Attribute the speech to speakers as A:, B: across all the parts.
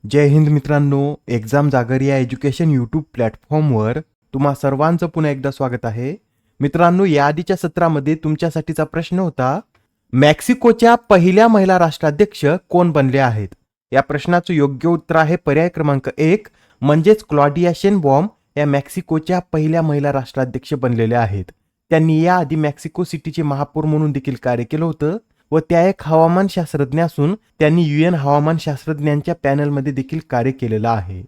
A: जय हिंद मित्रांनो, एक्झाम जागर या एज्युकेशन यूट्यूब प्लॅटफॉर्मवर तुम्हा सर्वांचं पुन्हा एकदा स्वागत आहे. मित्रांनो, या आधीच्या सत्रामध्ये तुमच्यासाठीचा प्रश्न होता, मेक्सिकोच्या पहिल्या महिला राष्ट्राध्यक्ष कोण बनले आहेत? या प्रश्नाचं योग्य उत्तर आहे पर्याय क्रमांक 1 म्हणजेच क्लॉडिया शेनबॉम या मेक्सिकोच्या पहिल्या महिला राष्ट्राध्यक्ष बनलेल्या आहेत. त्यांनी याआधी मेक्सिको सिटीचे महापौर म्हणून देखील कार्य केलं होतं व त्या एक हवामान शास्त्रज्ञ असून त्यांनी UN हवामान शास्त्रज्ञांच्या पॅनलमध्ये देखील कार्य केलेलं आहे.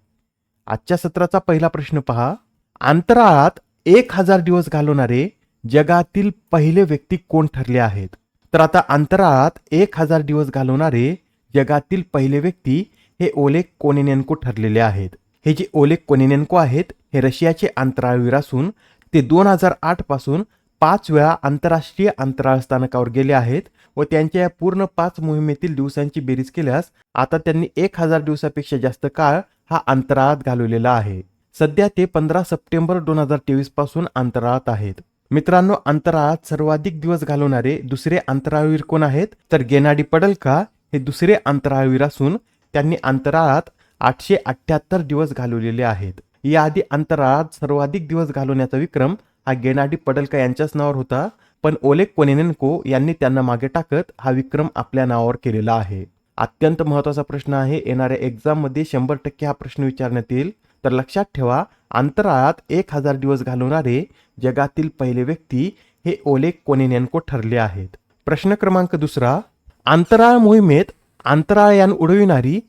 A: आजच्या सत्राचा पहिला प्रश्न पहा. अंतराळात 1000 दिवस घालवणारे जगातील पहिले व्यक्ती कोण ठरले आहेत? तर आता अंतराळात 1000 दिवस घालवणारे जगातील पहिले व्यक्ती हे ओलेग कोनेनेन्को ठरलेले आहेत. हे जे ओलेग कोनेनेन्को आहेत हे रशियाचे अंतराळवीर असून ते 2008 पासून 5 वेळा आंतरराष्ट्रीय अंतराळ स्थानकावर गेले आहेत व त्यांच्या या पूर्ण 5 मोहिमेतील दिवसांची बेरीज केल्यास आता त्यांनी 1000 दिवसापेक्षा जास्त काळ हा अंतराळात घालवलेला आहे. सध्या ते 15 सप्टेंबर 2023 पासून अंतराळात आहेत. मित्रांनो, अंतराळात सर्वाधिक दिवस घालवणारे दुसरे अंतराळवीर कोण आहेत? तर गेनाडी पडल्का हे दुसरे अंतराळवीर असून त्यांनी अंतराळात 878 दिवस घालवलेले आहेत. याआधी अंतराळात सर्वाधिक दिवस घालवण्याचा विक्रम हा गेनाडी पडल्का यांच्याच नावावर होता, पण ओलेग कोनेनेन्को यांनी त्यांना मागे टाकत हा विक्रम आपल्या नावावर केलेला आहे. अत्यंत महत्त्वाचा प्रश्न आहे. येणाऱ्या एक्झाममध्ये 100% हा प्रश्न विचारण्यात येईल. तर लक्षात ठेवा, अंतराळात 1000 दिवस घालवणारे जगातील पहिले व्यक्ती हे ओलेग कोनेनेन्को ठरले आहेत. प्रश्न क्रमांक 2. अंतराळ मोहिमेत अंतराळयान उडविणारी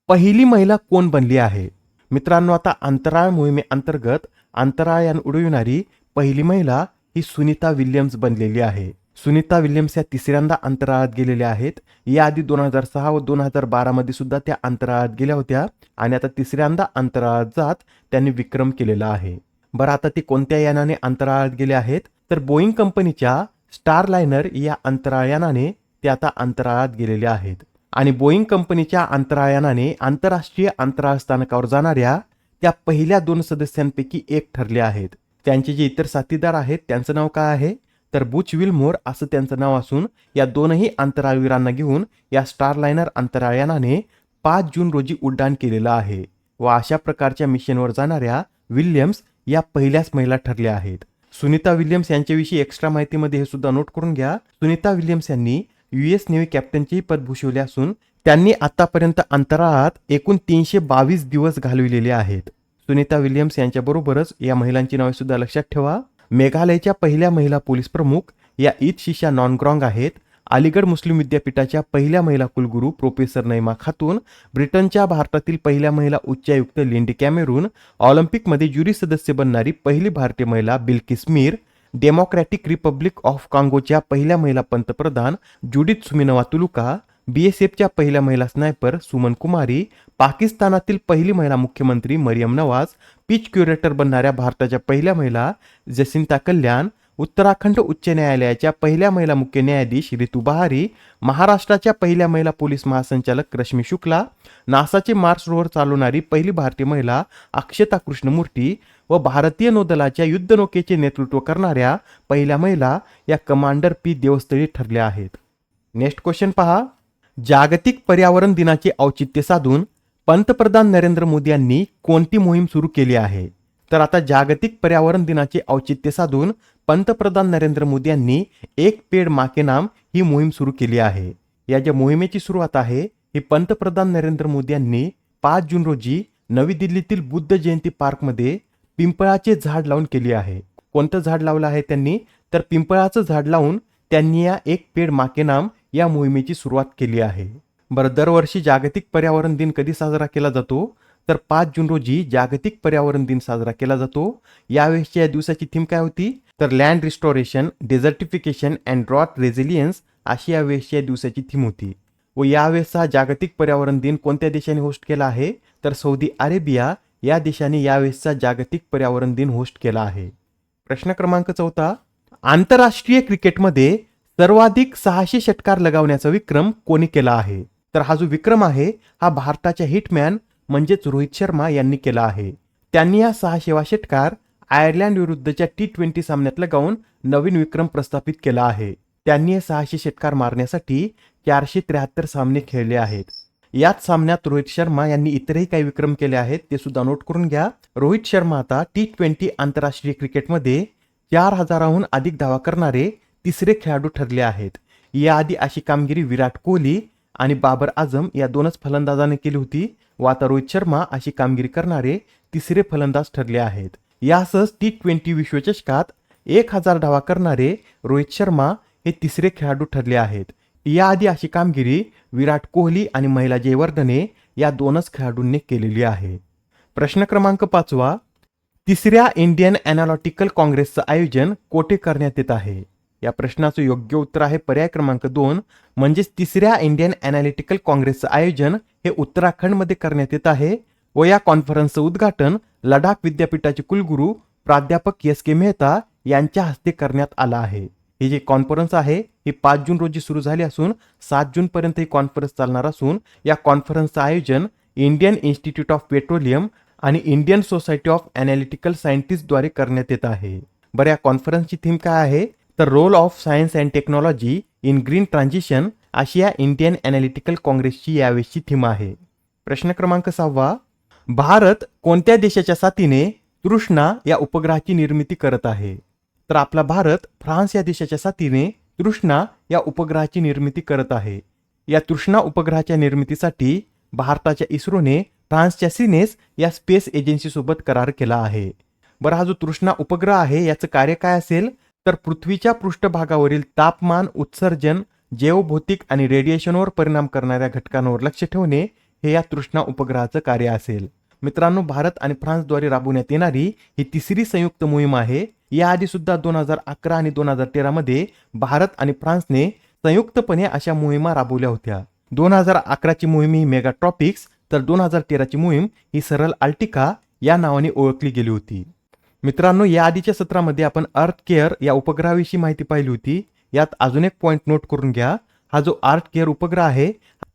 A: पहिली महिला कोण बनली आहे? मित्रांनो, आता अंतराळ मोहिमेअंतर्गत अंतराळयान उडविणारी पहिली महिला ही सुनीता विल्यम्स बनलेली आहे. सुनीता विल्यम्स या तिसऱ्यांदा अंतराळात गेलेल्या आहेत. याआधी 2006 व 2012 मध्ये सुद्धा त्या अंतराळात गेल्या होत्या आणि आता तिसऱ्यांदा अंतराळात जात त्यांनी विक्रम केलेला आहे. बरं, आता ते कोणत्या यानाने अंतराळात गेले आहेत? तर बोईंग कंपनीच्या स्टारलायनर या अंतराळयानाने ते आता अंतराळात गेलेले आहेत. आणि बोईंग कंपनीच्या अंतराळयानाने आंतरराष्ट्रीय अंतराळ स्थानकावर जाणाऱ्या त्या पहिल्या 2 सदस्यांपैकी एक ठरले आहेत. त्यांचे जे इतर साथीदार आहेत त्यांचं नाव काय आहे? तर बुच विल्मोर असं त्यांचं नाव असून या दोनही अंतराळवीरांना घेऊन या स्टारलायनर अंतराळयानाने 5 जून रोजी उड्डाण केलेलं आहे व अशा प्रकारच्या मिशनवर जाणाऱ्या विल्यम्स या पहिल्याच महिला ठरल्या आहेत. सुनीता विल्यम्स यांच्याविषयी एक्स्ट्रा माहितीमध्ये हे सुद्धा नोट करून घ्या. सुनीता विल्यम्स यांनी US नेव्ही कॅप्टनचेही पद भूषवले असून त्यांनी आतापर्यंत अंतराळात एकूण 322 दिवस घालविलेले आहेत. सुनीता विल्यम्स यांच्याबरोबरच या महिलांची नावे सुद्धा लक्षात ठेवा. मेघालयच्या पहिल्या महिला पोलीस प्रमुख या ईदशिशा नॉनग्रॉंग आहेत. अलीगड मुस्लिम विद्यापीठाच्या पहिल्या महिला कुलगुरू प्रोफेसर नैमा खातून, ब्रिटनच्या भारतातील पहिल्या महिला उच्चायुक्त लिंडी कॅमेरून, ऑलिम्पिकमध्ये ज्युरी सदस्य बनणारी पहिली भारतीय महिला Bilkis Mir, democratic republic of काँगोच्या पहिल्या महिला पंतप्रधान जुडिथ सुमिनवा तुलुका, BSFच्या पहिल्या महिला स्नायपर सुमन कुमारी, पाकिस्तानातील पहिली महिला मुख्यमंत्री मरियम नवाज, पीच क्युरेटर बनणाऱ्या भारताच्या पहिल्या महिला जसिंता कल्याण, उत्तराखंड उच्च न्यायालयाच्या पहिल्या महिला मुख्य न्यायाधीश रितू बहारी, महाराष्ट्राच्या पहिल्या महिला पोलीस महासंचालक रश्मी शुक्ला, नासाचे मार्स रोव्हर चालवणारी पहिली भारतीय महिला अक्षता कृष्णमूर्ती व भारतीय नौदलाच्या युद्धनौकेचे नेतृत्व करणाऱ्या पहिल्या महिला या कमांडर P देवस्थळी ठरल्या आहेत. नेक्स्ट क्वेश्चन पहा. जागतिक पर्यावरण दिनाचे औचित्य साधून पंतप्रधान नरेंद्र मोदी यांनी कोणती मोहीम सुरू केली आहे? तर आता जागतिक पर्यावरण दिनाचे औचित्य साधून पंतप्रधान नरेंद्र मोदी यांनी एक पेड मा के नाम ही मोहीम सुरू केली आहे. या ज्या मोहिमेची सुरुवात आहे ही पंतप्रधान नरेंद्र मोदी यांनी 5 जून रोजी नवी दिल्लीतील बुद्ध जयंती पार्कमध्ये पिंपळाचे झाड लावून केली आहे. कोणतं झाड लावलं आहे त्यांनी? तर पिंपळाचं झाड लावून त्यांनी या एक पेड मा के नाम या मोहिमेची सुरुवात केली आहे. बरं, दरवर्षी जागतिक पर्यावरण दिन कधी साजरा केला जातो? तर 5 जून रोजी जागतिक पर्यावरण दिन साजरा केला जातो. यावेळेसच्या या दिवसाची थीम काय होती? तर land restoration, desertification and drought resilience अशी यावेळेसच्या या दिवसाची थीम होती. व यावेळेसचा जागतिक पर्यावरण दिन कोणत्या देशाने होस्ट केला आहे? तर सौदी अरेबिया या देशाने यावेळेसचा जागतिक पर्यावरण दिन होस्ट केला आहे. प्रश्न क्रमांक 4. आंतरराष्ट्रीय क्रिकेटमध्ये सर्वाधिक 600 षटकार लगावण्याचा विक्रम कोणी केला आहे? तर हा जो विक्रम आहे हा भारताच्या हिटमॅन म्हणजेच रोहित शर्मा यांनी केला आहे. त्यांनी हा 600वा षटकार आयर्लंड विरुद्धच्या T20 सामन्यात लगावून नवीन विक्रम प्रस्थापित केला आहे. त्यांनी हे 600 षटकार मारण्यासाठी 473 सामने खेळले आहेत. याच सामन्यात रोहित शर्मा यांनी इतरही काही विक्रम केले आहेत, ते सुद्धा नोट करून घ्या. रोहित शर्मा आता T20 आंतरराष्ट्रीय क्रिकेटमध्ये 4,000हून अधिक धावा करणारे तिसरे खेळाडू ठरले आहेत. याआधी अशी कामगिरी विराट कोहली आणि बाबर आझम या दोनच फलंदाजांनी केली होती व आता रोहित शर्मा अशी कामगिरी करणारे तिसरे फलंदाज ठरले आहेत. यासह T20 विश्वचषकात 1,000 धावा करणारे रोहित शर्मा हे तिसरे खेळाडू ठरले आहेत. याआधी अशी कामगिरी विराट कोहली आणि महिला जयवर्धने या दोनच खेळाडूंनी केलेली आहे. प्रश्न क्रमांक 5. तिसऱ्या इंडियन ॲनालिटिकल काँग्रेसचं आयोजन कोठे करण्यात येत आहे? या प्रश्नाचं योग्य उत्तर आहे पर्याय क्रमांक 2 म्हणजेच तिसऱ्या इंडियन ॲनालिटिकल काँग्रेसचं आयोजन हे उत्तराखंडमध्ये करण्यात येत आहे व या कॉन्फरन्सचं उद्घाटन लडाख विद्यापीठाचे कुलगुरू प्राध्यापक S.K. मेहता यांच्या हस्ते करण्यात आलं आहे. ही जी कॉन्फरन्स आहे ही 5 जून रोजी सुरू झाली असून 7 जून पर्यंत ही कॉन्फरन्स चालणार असून या कॉन्फरन्सचं आयोजन इंडियन इन्स्टिट्यूट ऑफ पेट्रोलियम आणि Indian society of analytical scientist द्वारे करण्यात येत आहे. बरं, या कॉन्फरन्सची थीम काय आहे तर role of science and technology in green transition अशी या इंडियन ॲनालिटिकल काँग्रेसची यावेळीची थीम आहे. प्रश्न क्रमांक 6. भारत कोणत्या देशाच्या साथीने तृष्णा या उपग्रहाची निर्मिती करत आहे? तर आपला भारत फ्रान्स या देशाच्या साथीने तृष्णा या उपग्रहाची निर्मिती करत आहे. या तृष्णा उपग्रहाच्या निर्मितीसाठी भारताच्या इस्रोने फ्रान्सच्या सिनेस या स्पेस एजन्सीसोबत करार केला आहे. बरं, हा जो तृष्णा उपग्रह आहे याचं कार्य काय असेल तर पृथ्वीच्या पृष्ठभागावरील तापमान, उत्सर्जन, जैवभौतिक आणि रेडिएशनवर परिणाम करणाऱ्या घटकांवर लक्ष ठेवणे हे या तृष्णा उपग्रहाचं कार्य असेल. मित्रांनो, भारत आणि फ्रान्सद्वारे राबवण्यात येणारी ही तिसरी संयुक्त मोहीम आहे. याआधी सुद्धा 2011 आणि 2013 मध्ये भारत आणि फ्रान्सने संयुक्तपणे अशा मोहिमा राबवल्या होत्या. 2011ची मोहीम ही मेगाट्रॉपिक्स तर 2013ची मोहीम ही सरळ आर्टिका या नावाने ओळखली गेली होती. मित्रांनो, या आधीच्या सत्रामध्ये आपण अर्थ केअर या उपग्रहाविषयी माहिती पाहिली होती. यात अजून एक पॉइंट नोट करून घ्या. हा जो अर्थ केअर उपग्रह आहे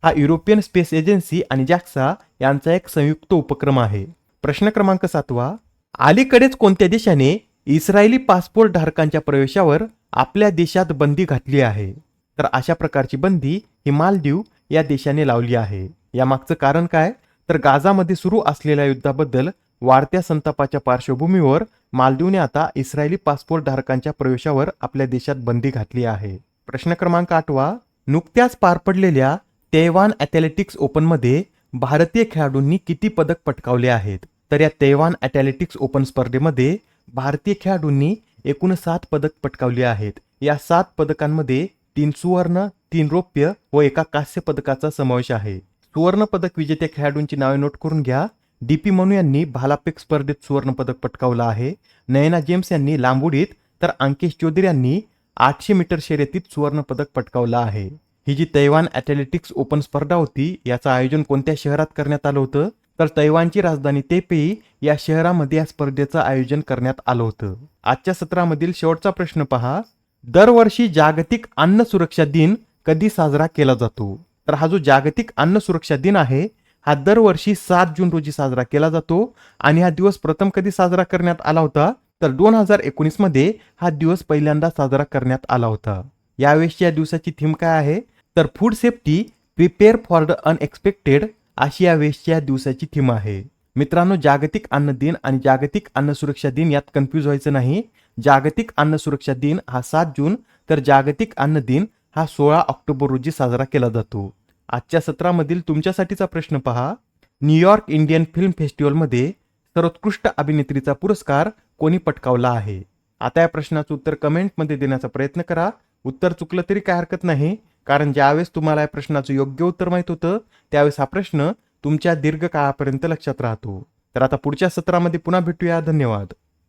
A: हा युरोपियन स्पेस एजन्सी आणि जॅक्सा यांचा एक संयुक्त उपक्रम आहे. प्रश्न क्रमांक 7. अलीकडेच कोणत्या देशाने इस्रायली पासपोर्ट धारकांच्या प्रवेशावर आपल्या देशात बंदी घातली आहे? तर अशा प्रकारची बंदी ही मालदीव या देशाने लावली आहे. यामागचं कारण काय तर गाझामध्ये सुरू असलेल्या युद्धाबद्दल वाढत्या संतापाच्या पार्श्वभूमीवर मालदीवने आता इस्रायली पासपोर्ट धारकांच्या प्रवेशावर आपल्या देशात बंदी घातली आहे. प्रश्न क्रमांक 8. नुकत्याच पार पडलेल्या तैवान ॲथलेटिक्स ओपनमध्ये भारतीय खेळाडूंनी किती पदक पटकावले आहेत? तर या तैवान ॲथलेटिक्स ओपन स्पर्धेमध्ये भारतीय खेळाडूंनी एकूण 7 पदक पटकावली आहेत. या 7 पदकांमध्ये 3 सुवर्ण, 3 रौप्य व 1 कांस्य पदकाचा समावेश आहे. सुवर्ण पदक विजेत्या खेळाडूंची नावे नोट करून घ्या. DP मनू यांनी भालाफेक स्पर्धेत सुवर्ण पदक पटकावलं आहे. नयना जेम्स यांनी लांब उडीत तर अंकिश चौधरी यांनी 800 मीटर शर्यतीत सुवर्ण पदक पटकावलं आहे. ही जी तैवान ॲथलेटिक्स ओपन स्पर्धा होती याचं आयोजन कोणत्या शहरात करण्यात आलं होतं तर तैवानची राजधानी तेपेई या शहरामध्ये या स्पर्धेचं आयोजन करण्यात आलं होतं. आजच्या सत्रामधील शेवटचा प्रश्न पहा. दरवर्षी जागतिक अन्न सुरक्षा दिन कधी साजरा केला जातो? तर हा जो जागतिक अन्न सुरक्षा दिन आहे हा दरवर्षी 7 जून रोजी साजरा केला जातो आणि हा दिवस प्रथम कधी साजरा करण्यात आला होता तर 2019 मध्ये हा दिवस पहिल्यांदा साजरा करण्यात आला होता. यावेळी या दिवसाची थीम काय आहे तर food safety prepare for the unexpected अशी यावेळी या दिवसाची थीम आहे. मित्रांनो, जागतिक अन्न दिन आणि जागतिक अन्न सुरक्षा दिन यात कन्फ्यूज व्हायचं नाही. जागतिक अन्न सुरक्षा दिन हा 7 जून तर जागतिक अन्न दिन हा 16 ऑक्टोबर रोजी साजरा केला जातो. आजच्या सत्रामधील तुमच्यासाठीचा प्रश्न पहा. न्यूयॉर्क इंडियन फिल्म फेस्टिवलमध्ये सर्वोत्कृष्ट अभिनेत्रीचा पुरस्कार कोणी पटकावला आहे? आता या प्रश्नाचं उत्तर कमेंटमध्ये देण्याचा प्रयत्न करा. उत्तर चुकलं तरी काय हरकत नाही, कारण ज्यावेळेस तुम्हाला या प्रश्नाचं योग्य उत्तर माहित होतं त्यावेळेस हा प्रश्न तुमच्या दीर्घकाळापर्यंत लक्षात राहतो. तर आता पुढच्या सत्रामध्ये पुन्हा भेटूया. धन्यवाद.